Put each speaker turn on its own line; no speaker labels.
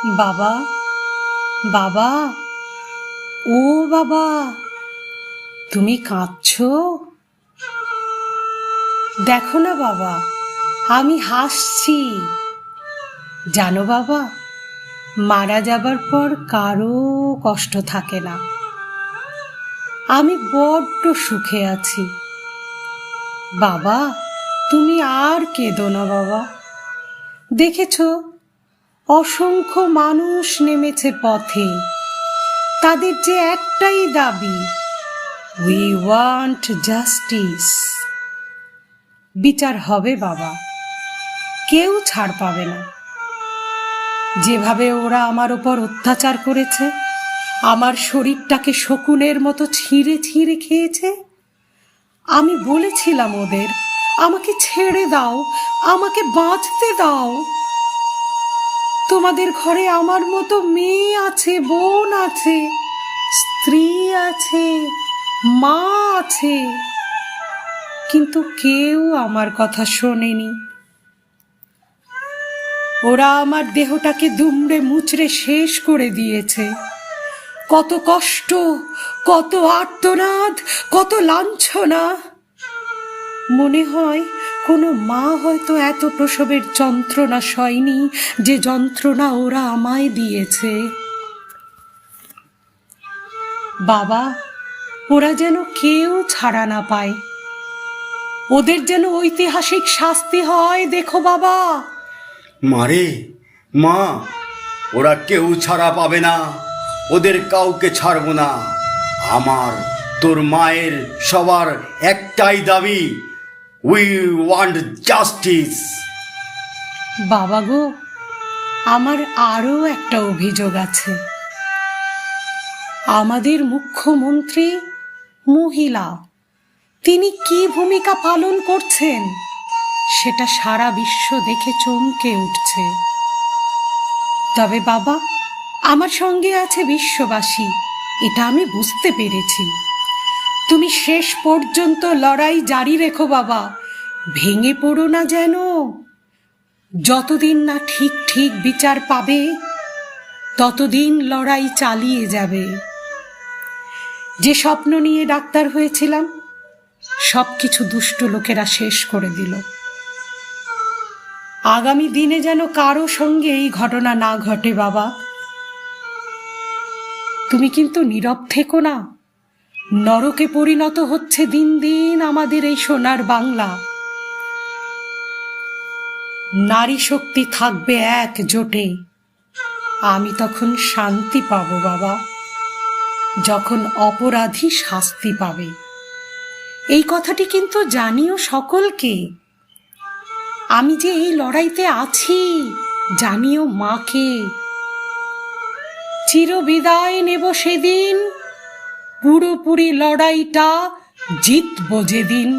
বাবা, বাবা, ও বাবা, তুমি কাঁদছো? দেখো না বাবা, আমি হাসছি। জানো বাবা, মারা যাবার পর কারো কষ্ট থাকে না। আমি বড্ড সুখে আছি। বাবা, তুমি আর কেঁদো না বাবা। দেখেছো, অসংখ্য মানুষ নেমেছে পথে। তাদের যে একটাই দাবি, উই ওয়ান্ট জাস্টিস। বিচার হবে বাবা, কেউ ছাড় পাবে না। যেভাবে ওরা আমার ওপর অত্যাচার করেছে, আমার শরীরটাকে শকুনের মতো ছিঁড়ে ছিঁড়ে খেয়েছে, আমি বলেছিলাম ওদের, আমাকে ছেড়ে দাও, আমাকে বাঁচতে দাও। তোমাদের ঘরে আমার মতো মেয়ে আছে, বোন আছে, স্ত্রী আছে, মা আছে, কিন্তু কেউ আমার কথা শোনেনি। ওরা আমার দেহটাকে দুমড়ে মুচড়ে শেষ করে দিয়েছে। কত কষ্ট, কত আর্তনাদ, কত লাঞ্ছনা। মনে হয় কোনো মা হয়তো এত প্রসবের যন্ত্রণা সয়নি, যে যন্ত্রণা ওরা আমায় দিয়েছে। বাবা, ওরা যেন কেউ ছাড়া না পায়, ওদের যেন ঐতিহাসিক শাস্তি হয়। দেখো বাবা।
মারে, মা, ওরা কেউ ছাড়া পাবে না, ওদের কাউকে ছাড়বো না। আমার, তোর মায়ের, সবার একটাই দাবি, উই ওয়ান্ট জাস্টিস।
বাবা গো, আমার আরও একটা অভিযোগ আছে। আমাদের মুখ্যমন্ত্রী মহিলা, তিনি কি ভূমিকা পালন করছেন সেটা সারা বিশ্ব দেখে চমকে উঠছে। তবে বাবা, আমার সঙ্গে আছে বিশ্ববাসী, এটা আমি বুঝতে পেরেছি। তুমি শেষ পর্যন্ত লড়াই জারি রেখো বাবা, ভেঙে পড়ো না যেন। যতদিন না ঠিক ঠিক বিচার পাবে, ততদিন লড়াই চালিয়ে যাবে। যে স্বপ্ন নিয়ে ডাক্তার হয়েছিলাম, সবকিছু দুষ্ট লোকেরা শেষ করে দিল। আগামী দিনে যেন কারো সঙ্গে এই ঘটনা না ঘটে বাবা। তুমি কিন্তু নীরব থেকো না। নরকে পরিণত হচ্ছে দিন দিন আমাদের এই সোনার বাংলা। নারী শক্তি থাকবে একজোটে। আমি তখন শান্তি পাবো বাবা, যখন অপরাধী শাস্তি পাবে। এই কথাটি কিন্তু জানিও সকলকে। আমি যে এই লড়াইতে আছি, জানিও মাকে। চিরবিদায় নেব সেদিন, পুরোপুরি লড়াইটা জিতবো যেদিন।